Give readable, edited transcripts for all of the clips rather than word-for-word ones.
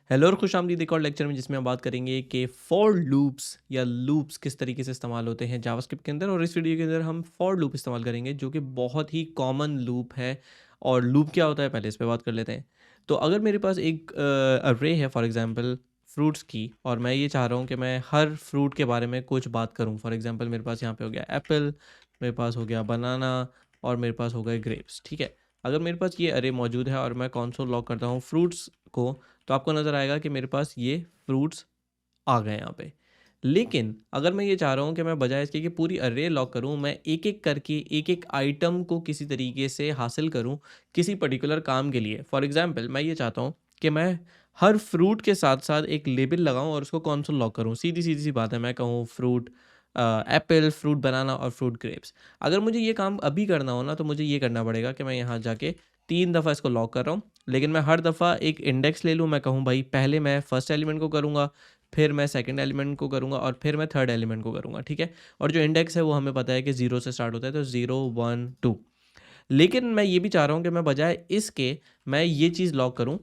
Hello और खुश आमदीद एक और लेक्चर में जिसमें हम बात करेंगे कि फॉर लूप्स या लूप्स किस तरीके से इस्तेमाल होते हैं जावास्क्रिप्ट के अंदर। और इस वीडियो के अंदर हम फॉर लूप इस्तेमाल करेंगे जो कि बहुत ही कॉमन लूप है। और लूप क्या होता है पहले इस पे बात कर लेते हैं। तो अगर मेरे पास एक अरे है फॉर एग्जांपल फ्रूट्स की, और मैं ये चाह रहा हूँ कि मैं हर फ्रूट के बारे में कुछ बात करूँ। फॉर एग्जांपल मेरे पास यहाँ पे हो गया एप्पल, मेरे पास हो गया बनाना और मेरे पास हो गए ग्रेप्स। ठीक है, अगर मेरे पास ये अरे मौजूद है और मैं कंसोल लॉग करता हूँ फ्रूट्स को, तो आपको नज़र आएगा कि मेरे पास ये फ्रूट्स आ गए यहाँ पे। लेकिन अगर मैं ये चाह रहा हूँ कि मैं बजाय इसके कि पूरी अरे लॉक करूँ, मैं एक एक करके एक एक आइटम को किसी तरीके से हासिल करूँ किसी पर्टिकुलर काम के लिए। फॉर एग्जांपल मैं ये चाहता हूँ कि मैं हर फ्रूट के साथ साथ एक लेबल लगाऊं और उसको कौन सा लॉक करूँ। सीधी सीधी सी बात है, मैं कहूँ फ्रूट एप्पल, फ्रूट बनाना और फ्रूट ग्रेप्स। अगर मुझे ये काम अभी करना हो ना, तो मुझे ये करना पड़ेगा कि मैं यहाँ जाके 3 दफ़ा इसको लॉक कर रहा हूँ। लेकिन मैं हर दफ़ा एक इंडेक्स ले लूँ, मैं कहूँ भाई पहले मैं फर्स्ट एलिमेंट को करूँगा, फिर मैं सेकंड एलिमेंट को करूँगा और फिर मैं थर्ड एलिमेंट को करूँगा। ठीक है, और जो इंडेक्स है वो हमें पता है कि 0 से स्टार्ट होता है, तो 0 1 2। लेकिन मैं ये भी चाह रहा हूँ कि मैं बजाय इसके मैं ये चीज़ लॉक करूँ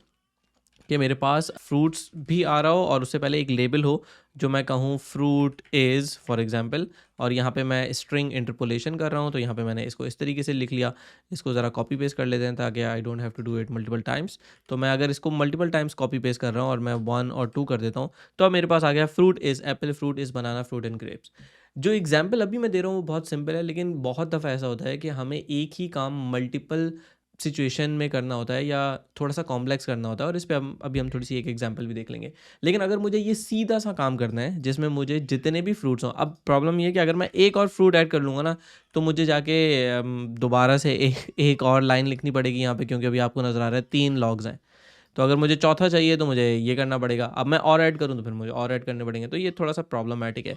कि मेरे पास फ्रूट्स भी आ रहा हो और उससे पहले एक लेबल हो जो मैं कहूँ फ्रूट इज़ फॉर एग्जांपल। और यहाँ पे मैं स्ट्रिंग इंटरपोलेशन कर रहा हूँ, तो यहाँ पे मैंने इसको इस तरीके से लिख लिया। इसको ज़रा कॉपी पेस्ट कर लेते हैं ताकि I don't have to do it multiple times. तो मैं अगर इसको मल्टीपल टाइम्स कॉपी पेस्ट कर रहा हूँ और मैं 1 और 2 कर देता हूँ, तो अब मेरे पास आ गया fruit is Apple, fruit is banana, fruit and grapes. जो एग्जाम्पल अभी मैं दे रहा हूँ वो बहुत सिंपल है, लेकिन बहुत दफ़ा ऐसा होता है कि हमें एक ही काम मल्टीपल सिचुएशन में करना होता है या थोड़ा सा कॉम्प्लेक्स करना होता है, और इस पे हम अभी हम थोड़ी सी एक एग्जांपल भी देख लेंगे। लेकिन अगर मुझे ये सीधा सा काम करना है जिसमें मुझे जितने भी फ्रूट्स हों, अब प्रॉब्लम ये है कि अगर मैं एक और फ्रूट ऐड कर लूँगा ना, तो मुझे जाके दोबारा से एक और लाइन लिखनी पड़ेगी यहाँ पे, क्योंकि अभी आपको नज़र आ रहा है 3 लॉग्स हैं। तो अगर मुझे चौथा चाहिए तो मुझे ये करना पड़ेगा। अब मैं और ऐड करूँ तो फिर मुझे और ऐड करने पड़ेंगे, तो ये थोड़ा-सा प्रॉब्लमैटिक है।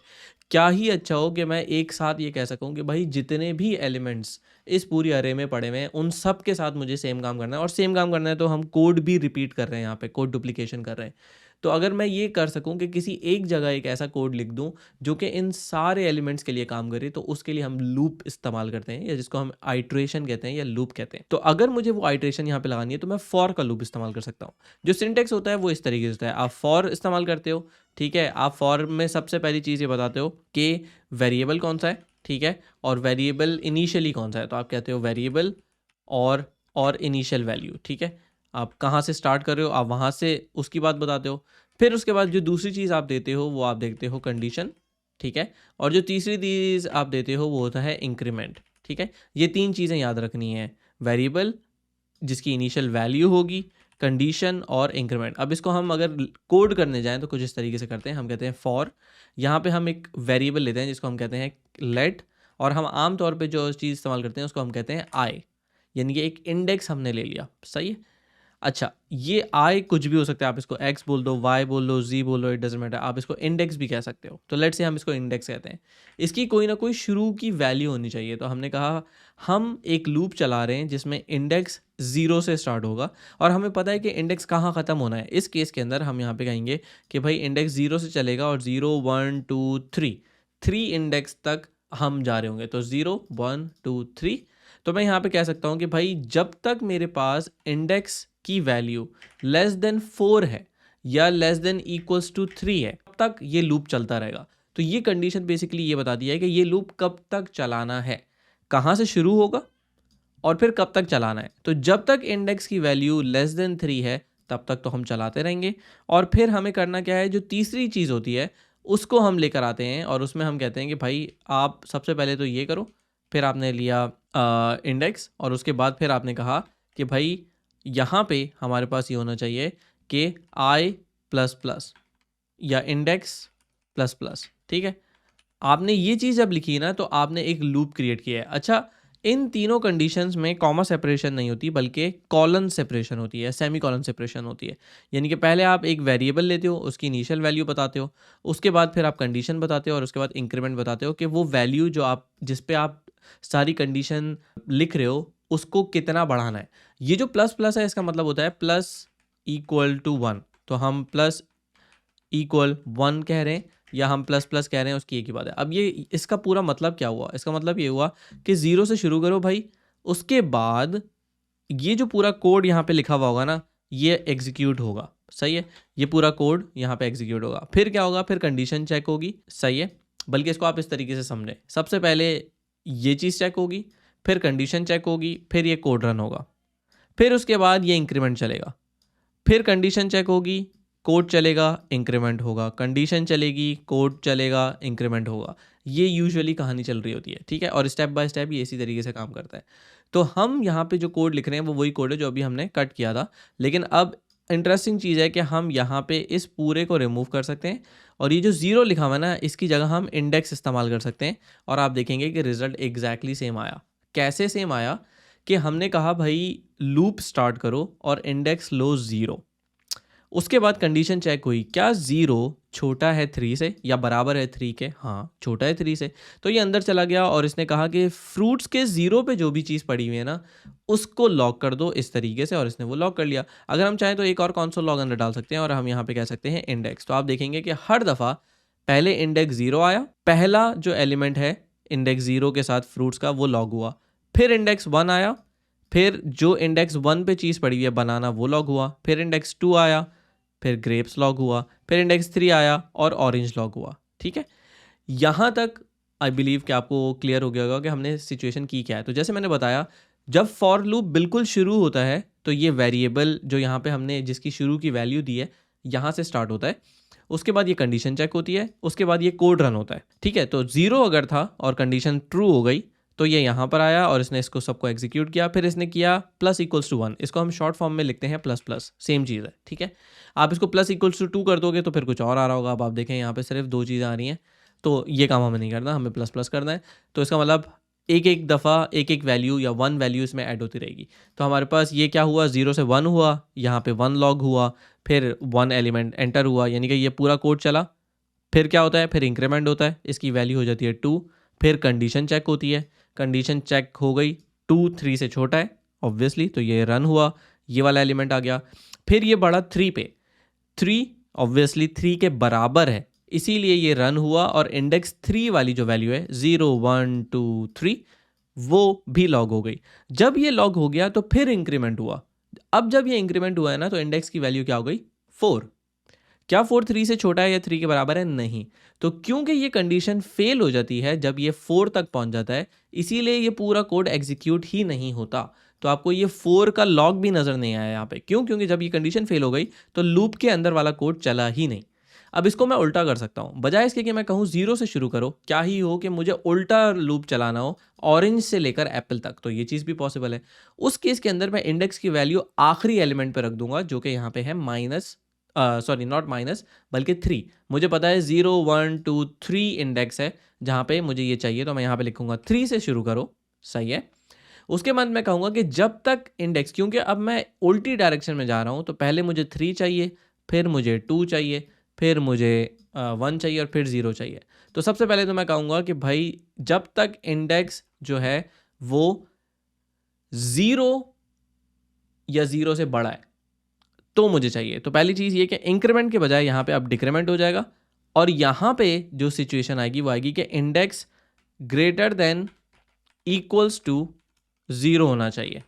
क्या ही अच्छा हो कि मैं एक साथ ये कह सकूँ कि भाई जितने भी एलिमेंट्स इस पूरी अरे में पड़े हुए हैं, उन सब के साथ मुझे सेम काम करना है, और सेम काम करना है तो हम कोड भी रिपीट कर रहे हैं, यहाँ पे कोड डुप्लीकेशन कर रहे हैं। तो अगर मैं ये कर सकूँ कि किसी एक जगह एक ऐसा कोड लिख दूँ जो कि इन सारे एलिमेंट्स के लिए काम करे, तो उसके लिए हम लूप इस्तेमाल करते हैं, या जिसको हम आइट्रेशन कहते हैं या लूप कहते हैं। तो अगर मुझे वो आइट्रेशन यहाँ पे लगानी है तो मैं फॉर का लूप इस्तेमाल कर सकता हूँ। जो सिंटेक्स होता है वो इस तरीके से होता है, आप फॉर इस्तेमाल करते हो। ठीक है, आप फॉर में सबसे पहली चीज़ ये बताते हो कि वेरिएबल कौन सा है। ठीक है, और वेरिएबल इनिशियली कौन सा है, तो आप कहते हो वेरिएबल और इनिशियल वैल्यू। ठीक है, आप कहाँ से स्टार्ट कर रहे हो आप वहाँ से उसकी बात बताते हो। फिर उसके बाद जो दूसरी चीज़ आप देते हो वो आप देखते हो कंडीशन। ठीक है, और जो तीसरी चीज़ आप देते हो वो होता है इंक्रीमेंट। ठीक है, ये 3 चीज़ें याद रखनी है, वेरिएबल जिसकी इनिशियल वैल्यू होगी, कंडीशन और इंक्रीमेंट। अब इसको हम अगर कोड करने जाएं तो कुछ इस तरीके से करते हैं, हम कहते हैं फॉर, यहाँ पे हम एक वेरिएबल लेते हैं जिसको हम कहते हैं लेट, और हम आम तौर पे जो चीज़ इस्तेमाल करते हैं उसको हम कहते हैं आई, यानी कि एक इंडेक्स हमने ले लिया। सही है, अच्छा ये आई कुछ भी हो सकता है, आप इसको एक्स बोल दो, वाई बोल दो, जी बोल दो, इट डजेंट मैटर, आप इसको इंडेक्स भी कह सकते हो। तो लेट्स से हम इसको इंडेक्स कहते हैं, इसकी कोई ना कोई शुरू की वैल्यू होनी चाहिए। तो हमने कहा हम एक लूप चला रहे हैं जिसमें इंडेक्स 0 से स्टार्ट होगा, और हमें पता है कि इंडेक्स कहाँ ख़त्म होना है। इस केस के अंदर हम यहाँ पे कहेंगे कि भाई इंडेक्स 0 से चलेगा और 0 1 2 3 इंडेक्स तक हम जा रहे होंगे, तो 0 1 2 3। तो मैं यहाँ पे कह सकता हूँ कि भाई जब तक मेरे पास इंडेक्स की वैल्यू लेस देन 4 है या लेस देन इक्वल्स टू 3 है, तब तक ये लूप चलता रहेगा। तो ये कंडीशन बेसिकली ये बताती है कि ये लूप कब तक चलाना है, कहाँ से शुरू होगा और फिर कब तक चलाना है। तो जब तक इंडेक्स की वैल्यू लेस देन 3 है तब तक तो हम चलाते रहेंगे, और फिर हमें करना क्या है, जो तीसरी चीज़ होती है उसको हम लेकर आते हैं, और उसमें हम कहते हैं कि भाई आप सबसे पहले तो ये करो। फिर आपने लिया इंडेक्स, और उसके बाद फिर आपने कहा कि भाई यहाँ पे हमारे पास ये होना चाहिए कि आई प्लस प्लस या इंडेक्स प्लस प्लस। ठीक है, आपने ये चीज़ जब लिखी है ना, तो आपने एक लूप क्रिएट किया है। अच्छा, इन तीनों कंडीशंस में कॉमा सेपरेशन नहीं होती, बल्कि कॉलन सेपरेशन होती है, सेमी कॉलन सेपरेशन होती है। यानी कि पहले आप एक वेरिएबल लेते हो, उसकी इनिशियल वैल्यू बताते हो, उसके बाद फिर आप कंडीशन बताते हो, और उसके बाद इंक्रीमेंट बताते हो कि वो वैल्यू जो आप जिस पे आप सारी कंडीशन लिख रहे हो उसको कितना बढ़ाना है। ये जो प्लस प्लस है इसका मतलब होता है प्लस इक्वल टू 1। तो हम प्लस इक्वल 1 कह रहे हैं या हम प्लस प्लस कह रहे हैं, उसकी एक ही बात है। अब ये इसका पूरा मतलब क्या हुआ, इसका मतलब ये हुआ कि 0 से शुरू करो भाई, उसके बाद ये जो पूरा कोड यहाँ पे लिखा हुआ होगा ना, ये एग्जीक्यूट होगा। सही है। ये पूरा कोड यहाँ पे एग्जीक्यूट होगा। फिर क्या होगा, फिर कंडीशन चेक होगी, सही है। बल्कि इसको आप इस तरीके से समझें, सबसे पहले ये चीज़ चेक होगी, फिर कंडीशन चेक होगी, फिर ये कोड रन होगा, फिर उसके बाद ये इंक्रीमेंट चलेगा, फिर कंडीशन चेक होगी, कोड चलेगा, इंक्रीमेंट होगा, कंडीशन चलेगी, कोड चलेगा, इंक्रीमेंट होगा। ये यूजुअली कहानी चल रही होती है, ठीक है। और स्टेप बाय स्टेप ये इसी तरीके से काम करता है। तो हम यहाँ पे जो कोड लिख रहे हैं वो वही कोड है जो अभी हमने कट किया था, लेकिन अब इंटरेस्टिंग चीज़ है कि हम यहाँ पे इस पूरे को रिमूव कर सकते हैं और ये जो ज़ीरो लिखा हुआ है ना, इसकी जगह हम इंडेक्स इस्तेमाल कर सकते हैं और आप देखेंगे कि रिजल्ट एग्जैक्टली सेम आया। कैसे सेम आया कि हमने कहा भाई लूप स्टार्ट करो और इंडेक्स लो 0, उसके बाद कंडीशन चेक हुई, क्या 0 छोटा है 3 से या बराबर है 3 के, हाँ छोटा है 3 से। तो ये अंदर चला गया और इसने कहा कि फ्रूट्स के 0 पे जो भी चीज़ पड़ी हुई है ना उसको लॉक कर दो इस तरीके से, और इसने वो लॉक कर लिया। अगर हम चाहें तो एक और कौन सा लॉग अंदर डाल सकते हैं और हम यहाँ पे कह सकते हैं इंडेक्स। तो आप देखेंगे कि हर दफ़ा पहले इंडेक्स 0 आया, पहला जो एलिमेंट है इंडेक्स 0 के साथ फ्रूट्स का वो लॉग हुआ, फिर इंडेक्स 1 आया, फिर जो इंडेक्स 1 पे चीज़ पड़ी हुई है बनाना वो लॉग हुआ, फिर इंडेक्स 2 आया, फिर ग्रेप्स लॉग हुआ, फिर इंडेक्स 3 आया और ऑरेंज लॉग हुआ, ठीक है। यहाँ तक आई बिलीव कि आपको क्लियर हो गया होगा कि हमने सिचुएशन की क्या है। तो जैसे मैंने बताया, जब फॉर लूप बिल्कुल शुरू होता है तो ये वेरिएबल जो यहाँ पे हमने जिसकी शुरू की वैल्यू दी है यहाँ से स्टार्ट होता है, उसके बाद ये कंडीशन चेक होती है, उसके बाद ये कोड रन होता है, ठीक है। तो 0 अगर था और कंडीशन ट्रू हो गई तो ये यहाँ पर आया और इसने इसको सबको एग्जीक्यूट किया, फिर इसने किया प्लस इक्वल्स टू 1, इसको हम शॉर्ट फॉर्म में लिखते हैं प्लस प्लस, सेम चीज़ है, ठीक है। आप इसको प्लस इक्वल्स टू 2 कर दोगे तो फिर कुछ और आ रहा होगा। अब आप देखें यहाँ पे सिर्फ 2 चीज़ें आ रही हैं, तो ये काम हमें नहीं करना, हमें प्लस प्लस करना है। तो इसका मतलब एक एक दफ़ा एक एक वैल्यू या 1 वैल्यू इसमें ऐड होती रहेगी। तो हमारे पास ये क्या हुआ, 0 से 1 हुआ, यहाँ पे 1 लॉग हुआ, फिर 1 एलिमेंट एंटर हुआ, यानी कि ये पूरा कोड चला। फिर क्या होता है, फिर इंक्रीमेंट होता है, इसकी वैल्यू हो जाती है 2, फिर कंडीशन चेक होती है, कंडीशन चेक हो गई, 2 3 से छोटा है ऑब्वियसली, तो ये रन हुआ, ये वाला एलिमेंट आ गया। फिर ये बढ़ा 3 पे, 3 ऑब्वियसली 3 के बराबर है, इसीलिए ये रन हुआ और इंडेक्स 3 वाली जो वैल्यू है 0 1 2 3 वो भी लॉग हो गई। जब ये लॉग हो गया तो फिर इंक्रीमेंट हुआ। अब जब ये इंक्रीमेंट हुआ है ना तो इंडेक्स की वैल्यू क्या हो गई, 4। क्या 4 3 से छोटा है या 3 के बराबर है, नहीं। तो क्योंकि ये कंडीशन फेल हो जाती है जब ये 4 तक पहुंच जाता है, इसीलिए ये पूरा कोड एग्जीक्यूट ही नहीं होता। तो आपको ये 4 का लॉग भी नजर नहीं आया यहाँ पे, क्यों, क्योंकि जब ये कंडीशन फेल हो गई तो लूप के अंदर वाला कोड चला ही नहीं। अब इसको मैं उल्टा कर सकता हूँ, बजाय इसके कि मैं कहूँ 0 से शुरू करो, क्या ही हो कि मुझे उल्टा लूप चलाना हो ऑरेंज से लेकर एप्पल तक, तो ये चीज़ भी पॉसिबल है। उस केस के अंदर मैं इंडेक्स की वैल्यू आखिरी एलिमेंट पर रख दूंगा जो कि यहाँ पे है माइनस, सॉरी नॉट माइनस बल्कि 3। मुझे पता है 0 1 2 3 इंडेक्स है जहाँ पे मुझे ये चाहिए, तो मैं यहाँ पे लिखूंगा 3 से शुरू करो, सही है। उसके बाद मैं कहूँगा कि जब तक इंडेक्स, क्योंकि अब मैं उल्टी डायरेक्शन में जा रहा हूँ, तो पहले मुझे 3 चाहिए, फिर मुझे 2 चाहिए, फिर मुझे 1 चाहिए और फिर 0 चाहिए। तो सबसे पहले तो मैं कहूँगा कि भाई जब तक इंडेक्स जो है वो 0 या 0 से बड़ा है तो मुझे चाहिए। तो पहली चीज़ ये कि इंक्रीमेंट के बजाय यहाँ पे अब डिक्रीमेंट हो जाएगा और यहाँ पे जो सिचुएशन आएगी वो आएगी कि index greater than equals to 0 होना चाहिए,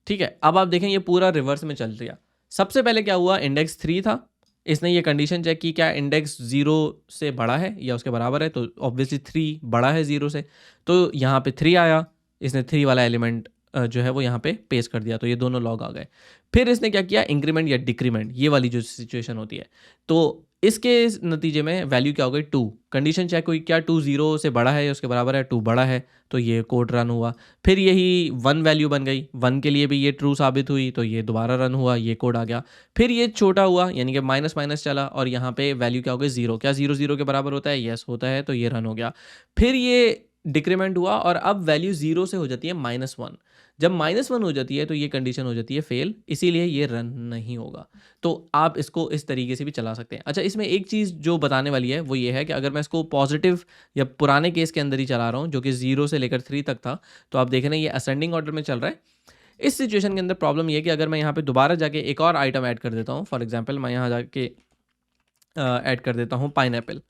ठीक है। अब आप देखें ये पूरा रिवर्स में चल दिया। सबसे पहले क्या हुआ, इंडेक्स 3 था, इसने ये कंडीशन चेक की क्या इंडेक्स 0 से बड़ा है या उसके बराबर है, तो ऑब्वियसली 3 बड़ा है 0 से, तो यहाँ पे 3 आया, इसने 3 वाला एलिमेंट जो है वो यहाँ पे पेस्ट कर दिया, तो ये दोनों लॉग आ गए। फिर इसने क्या किया, इंक्रीमेंट या डिक्रीमेंट, ये वाली जो सिचुएशन होती है, तो इसके नतीजे में वैल्यू क्या हो गई 2, कंडीशन चेक हुई, क्या 2 0 से बड़ा है या उसके बराबर है, 2 बड़ा है, तो ये कोड रन हुआ। फिर यही 1 वैल्यू बन गई, 1 के लिए भी ये ट्रू साबित हुई, तो ये दोबारा रन हुआ, ये कोड आ गया। फिर ये छोटा हुआ यानी कि माइनस माइनस चला और यहाँ पे वैल्यू क्या हो गई 0, क्या 0 0 के बराबर होता है, यस होता है, तो ये रन हो गया। फिर ये डिक्रीमेंट हुआ और अब वैल्यू 0 से हो जाती है -1। जब -1 हो जाती है तो ये कंडीशन हो जाती है फेल, इसीलिए ये रन नहीं होगा। तो आप इसको इस तरीके से भी चला सकते हैं। अच्छा, इसमें एक चीज़ जो बताने वाली है वो ये है कि अगर मैं इसको पॉजिटिव या पुराने केस के अंदर ही चला रहा हूँ जो कि 0 से लेकर 3 तक था, तो आप देख रहे हैं ये असेंडिंग ऑर्डर में चल रहा है। इस सिचुएशन के अंदर प्रॉब्लम ये है कि अगर मैं यहाँ पे दोबारा जाके एक और आइटम ऐड कर देता हूँ, फॉर एग्जाम्पल मैं यहाँ जाके ऐड कर देता हूँ पाइनएप्पल।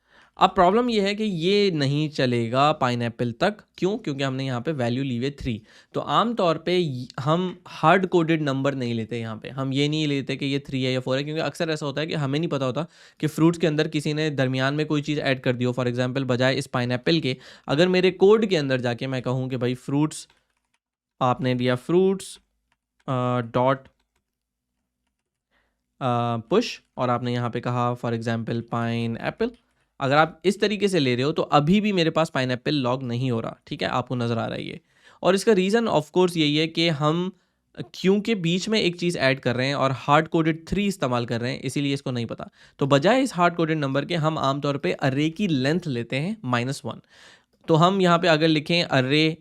अब प्रॉब्लम ये है कि ये नहीं चलेगा पाइनएप्पल तक, क्यों? क्योंकि हमने यहाँ पे वैल्यू ली है 3। तो आम तौर पे हम हार्ड कोडेड नंबर नहीं लेते यहाँ पे, हम ये नहीं लेते कि ये 3 है या 4 है, क्योंकि अक्सर ऐसा होता है कि हमें नहीं पता होता कि फ्रूट्स के अंदर किसी ने दरमियान में कोई चीज़ ऐड कर दी हो। फॉर एग्जाम्पल, बजाय इस पाइनएप्पल के अगर मेरे कोड के अंदर जाके मैं कहूँ कि भाई फ्रूट्स, आपने दिया फ्रूट्स डॉट पुश और आपने यहाँ पे कहा फॉर एग्जाम्पल पाइन एप्पल, अगर आप इस तरीके से ले रहे हो तो अभी भी मेरे पास पाइनएप्पल लॉग नहीं हो रहा, ठीक है, आपको नज़र आ रहा है ये। और इसका रीज़न ऑफ कोर्स यही है कि हम क्योंकि बीच में एक चीज़ ऐड कर रहे हैं और हार्ड कोडेड 3 इस्तेमाल कर रहे हैं, इसीलिए इसको नहीं पता। तो बजाय इस हार्ड कोडेड नंबर के हम आमतौर पे अर्रे की लेंथ लेते हैं -1। तो हम यहाँ पे अगर लिखें अर्रे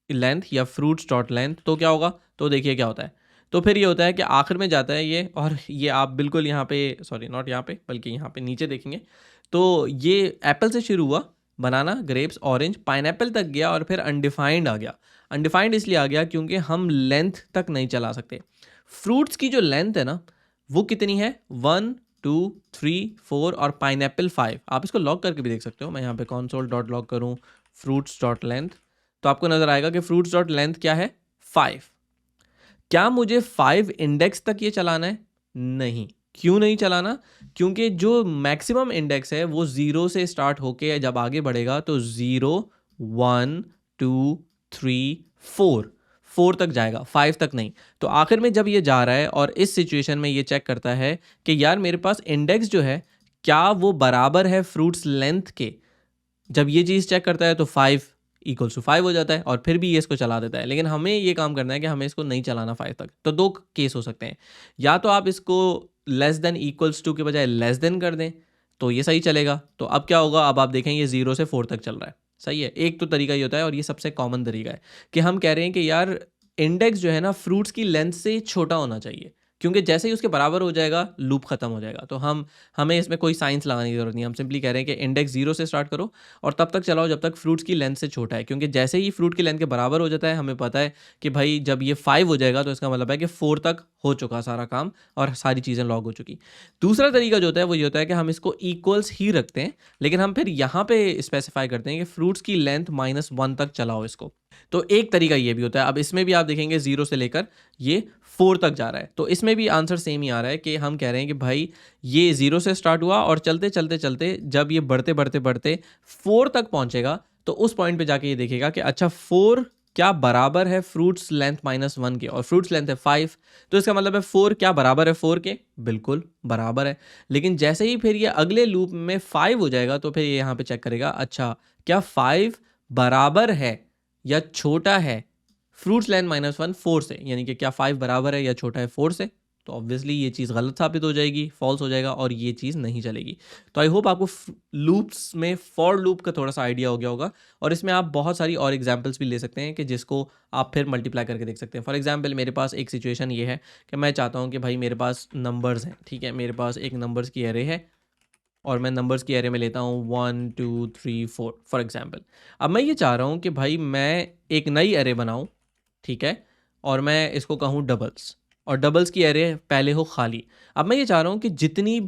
लेंथ या फ्रूट्स डॉट लेंथ, तो क्या होगा? तो देखिए क्या होता है। तो फिर ये होता है कि आखिर में जाता है ये, और ये आप बिल्कुल यहाँ पे, सॉरी नॉट यहाँ पे बल्कि यहाँ पे नीचे देखेंगे तो ये एप्पल से शुरू हुआ, बनाना, ग्रेप्स, ऑरेंज, पाइनएप्पल तक गया और फिर अनडिफाइंड आ गया। अनडिफाइंड इसलिए आ गया क्योंकि हम लेंथ तक नहीं चला सकते। फ्रूट्स की जो लेंथ है ना, वो कितनी है? 1 2 3 4 और पाइनएप्पल 5। आप इसको लॉग करके भी देख सकते हो। मैं यहाँ पे कंसोल डॉट लॉग करूँ फ्रूट्स डॉट लेंथ, तो आपको नजर आएगा कि फ्रूट्स डॉट लेंथ क्या है? 5। क्या मुझे 5 इंडेक्स तक ये चलाना है? नहीं। क्यों नहीं चलाना? क्योंकि जो मैक्सिमम इंडेक्स है वो 0 से स्टार्ट होके जब आगे बढ़ेगा तो 0 1 2 3 4 4 तक जाएगा, 5 तक नहीं। तो आखिर में जब ये जा रहा है और इस सिचुएशन में ये चेक करता है कि यार मेरे पास इंडेक्स जो है क्या वो बराबर है फ्रूट्स लेंथ के, जब ये चीज़ चेक करता है तो 5 इक्वल्स टू 5 हो जाता है और फिर भी ये इसको चला देता है। लेकिन हमें ये काम करना है कि हमें इसको नहीं चलाना 5 तक। तो 2 केस हो सकते हैं, या तो आप इसको लेस देन इक्वल्स टू के बजाय लेस देन कर दें तो ये सही चलेगा। तो अब क्या होगा? अब आप देखें ये 0 से 4 तक चल रहा है, सही है। एक तो तरीका ये होता है और ये सबसे कॉमन तरीका है कि हम कह रहे हैं कि यार इंडेक्स जो है ना फ्रूट्स की लेंथ से छोटा होना चाहिए, क्योंकि जैसे ही उसके बराबर हो जाएगा लूप खत्म हो जाएगा। तो हमें इसमें कोई साइंस लगाने की जरूरत नहीं, हम सिंपली कह रहे हैं कि इंडेक्स 0 से स्टार्ट करो और तब तक चलाओ जब तक फ्रूट्स की लेंथ से छोटा है, क्योंकि जैसे ही फ्रूट की लेंथ के बराबर हो जाता है हमें पता है कि भाई जब ये 5 हो जाएगा तो इसका मतलब है कि 4 तक हो चुका सारा काम और सारी चीज़ें लॉग हो चुकी। दूसरा तरीका जो होता है वो ये होता है कि हम इसको इक्वल्स ही रखते हैं, लेकिन हम फिर यहाँ पे स्पेसिफाई करते हैं कि फ्रूट्स की लेंथ -1 तक चलाओ इसको। तो एक तरीका ये भी होता है। अब इसमें भी आप देखेंगे 0 से लेकर ये 4 तक जा रहा है, तो इसमें भी आंसर सेम ही आ रहा है कि हम कह रहे हैं कि भाई ये 0 से स्टार्ट हुआ और चलते चलते चलते जब ये बढ़ते बढ़ते बढ़ते 4 तक पहुंचेगा तो उस पॉइंट पे जाके ये देखेगा कि अच्छा 4 क्या बराबर है फ्रूट्स लेंथ -1 के, और फ्रूट्स लेंथ है 5, तो इसका मतलब है 4 क्या बराबर है 4 के? बिल्कुल बराबर है। लेकिन जैसे ही फिर ये अगले लूप में 5 हो जाएगा तो फिर ये यहाँ पे चेक करेगा, अच्छा क्या 5 बराबर है या छोटा है फ्रूट्स लेंथ -1 4 से, यानी कि क्या 5 बराबर है या छोटा है 4 से? तो ऑब्वियसली ये चीज़ गलत साबित हो जाएगी, फॉल्स हो जाएगा और ये चीज़ नहीं चलेगी। तो आई होप आपको लूप्स में फॉर लूप का थोड़ा सा आइडिया हो गया होगा, और इसमें आप बहुत सारी और एग्जांपल्स भी ले सकते हैं कि जिसको आप फिर मल्टीप्लाई करके देख सकते हैं। फॉर एग्जांपल मेरे पास एक सिचुएशन ये है कि मैं चाहता हूँ कि भाई मेरे पास नंबर्स हैं, ठीक है, मेरे पास एक नंबर्स की एरे है और मैं नंबर्स की एरे में लेता हूँ 1 2 3 4 फॉर एग्जांपल। अब मैं ये चाह रहा हूँ कि भाई मैं एक नई एरे बनाऊँ, ठीक है, और मैं इसको कहूँ डबल्स, और डबल्स की एरे पहले हो खाली। अब मैं ये चाह रहा हूँ कि जितने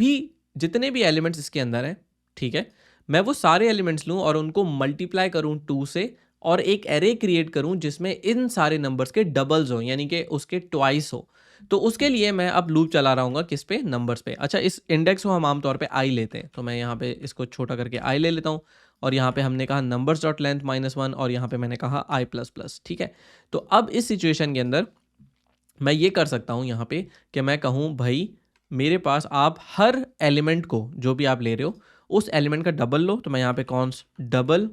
भी एलिमेंट्स इसके अंदर हैं, ठीक है, मैं वो सारे एलिमेंट्स लूँ और उनको मल्टीप्लाई करूँ 2 से और एक एरे क्रिएट करूँ जिसमें इन सारे नंबर्स के डबल्स हो, यानी कि उसके ट्वाइस हो। तो उसके लिए मैं अब लूप चला रहा हूँ किस पे? नंबर्स पे। अच्छा, इस इंडेक्स को हम आमतौर पे आई लेते हैं, तो मैं यहाँ पे इसको छोटा करके आई ले लेता हूँ और यहाँ पे हमने कहा नंबर्स डॉट लेंथ -1 और यहाँ पे मैंने कहा आई प्लस प्लस, ठीक है। तो अब इस सिचुएशन के अंदर मैं ये कर सकता हूँ यहाँ पे कि मैं कहूँ भाई मेरे पास आप हर एलिमेंट को जो भी आप ले रहे हो उस एलिमेंट का डबल लो। तो मैं यहाँ पे कॉन्स डबल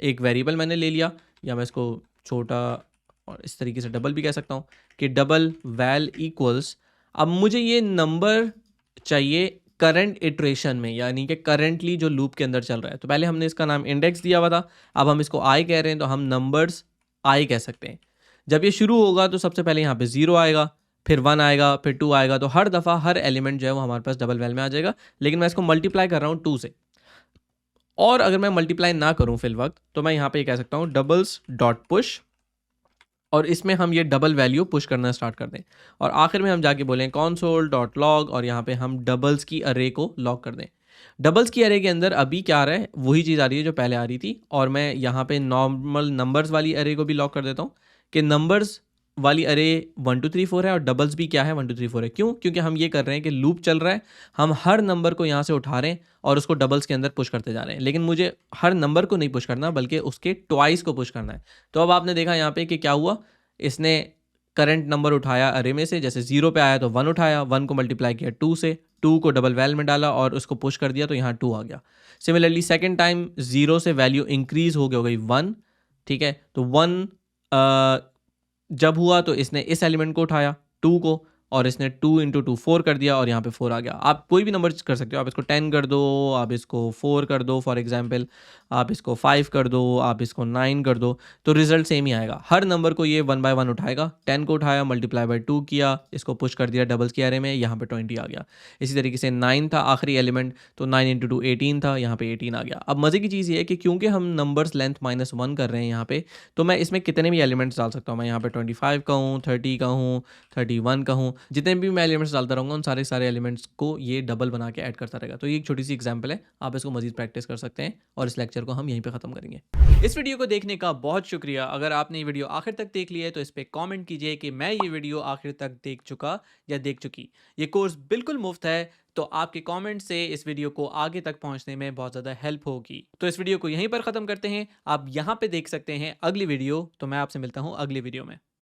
एक वेरिएबल मैंने ले लिया, या मैं इसको छोटा और इस तरीके से डबल भी कह सकता हूँ कि डबल वैल इक्वल्स, अब मुझे ये नंबर चाहिए करंट इटरेशन में, यानी कि करंटली जो लूप के अंदर चल रहा है। तो पहले हमने इसका नाम इंडेक्स दिया हुआ था, अब हम इसको आई कह रहे हैं तो हम नंबर्स आई कह सकते हैं। जब ये शुरू होगा तो सबसे पहले यहाँ पे 0 आएगा, फिर 1 आएगा, फिर 2 आएगा, तो हर दफ़ा हर एलिमेंट जो है वो हमारे पास डबल वैल में आ जाएगा। लेकिन मैं इसको मल्टीप्लाई कर रहा हूँ 2 से, और अगर मैं मल्टीप्लाई ना करूँ फिल वक्त तो मैं यहाँ पे कह सकता हूँ डबल्स डॉट पुश, और इसमें हम ये डबल वैल्यू पुश करना स्टार्ट कर दें, और आखिर में हम जाके बोलें कंसोल डॉट लॉग और यहाँ पे हम डबल्स की अरे को लॉग कर दें। डबल्स की अरे के अंदर अभी क्या आ रहा है, वही चीज़ आ रही है जो पहले आ रही थी, और मैं यहाँ पे नॉर्मल नंबर्स वाली अरे को भी लॉक कर देता हूँ कि नंबर्स वाली अरे 1 2 3 4 है और डबल्स भी क्या है 1 2 3 4 है। क्यों? क्योंकि हम ये कर रहे हैं कि लूप चल रहा है, हम हर नंबर को यहाँ से उठा रहे हैं और उसको डबल्स के अंदर पुश करते जा रहे हैं, लेकिन मुझे हर नंबर को नहीं पुश करना बल्कि उसके ट्वाइस को पुश करना है। तो अब आपने देखा यहाँ पे कि क्या हुआ, इसने करंट नंबर उठाया अरे में से, जैसे 0 पे आया तो 1 उठाया, 1 को मल्टीप्लाई किया 2 से, 2 को डबल वैल में डाला और उसको पुश कर दिया तो यहाँ 2 आ गया। सिमिलरली सेकंड टाइम 0 से वैल्यू इंक्रीज हो गई 1, ठीक है, तो 1 जब हुआ तो इसने इस एलिमेंट को उठाया 2 को, और इसने 2 इंटू 2 4 कर दिया और यहाँ पे 4 आ गया। आप कोई भी नंबर कर सकते हो, आप इसको 10 कर दो, आप इसको 4 कर दो फॉर एग्जांपल, आप इसको 5 कर दो, आप इसको 9 कर दो, तो रिजल्ट सेम ही आएगा। हर नंबर को ये 1 बाय 1 उठाएगा, 10 को उठाया, मल्टीप्लाई बाय 2 किया, इसको पुश कर दिया डबल्स की एरे में, यहाँ पे 20 आ गया। इसी तरीके से 9 था आखिरी एलिमेंट, तो 9 इंटू 2 18 था, यहाँ पे 18 आ गया। अब मज़े की चीज़ ये है कि क्योंकि हम नंबर्स लेंथ -1 कर रहे हैं यहाँ पे, तो मैं इसमें कितने भी एलिमेंट्स डाल सकता हूँ। मैं यहाँ पे 25 का हूँ, 30 का हूँ, 31 का हूँ, जितने भी मैं एलिमेंट्स डालता रहूँगा उन सारे एलिमेंट्स को ये डबल बना के ऐड करता रहेगा। तो ये एक छोटी सी एग्जांपल है, आप इसको मजीद प्रैक्टिस कर सकते हैं और इस लेक्चर को हम यहीं पे ख़त्म करेंगे। इस वीडियो को देखने का बहुत शुक्रिया। अगर आपने ये वीडियो आखिर तक देख लिया है तो इस पे कमेंट कीजिए कि मैं ये वीडियो आखिर तक देख चुका या देख चुकी। ये कोर्स बिल्कुल मुफ्त है, तो आपके कमेंट से इस वीडियो को आगे तक पहुंचने में बहुत ज़्यादा हेल्प होगी। तो इस वीडियो को यहीं पर ख़त्म करते हैं। आप यहाँ पे देख सकते हैं अगली वीडियो। तो मैं आपसे मिलता हूँ अगली वीडियो में।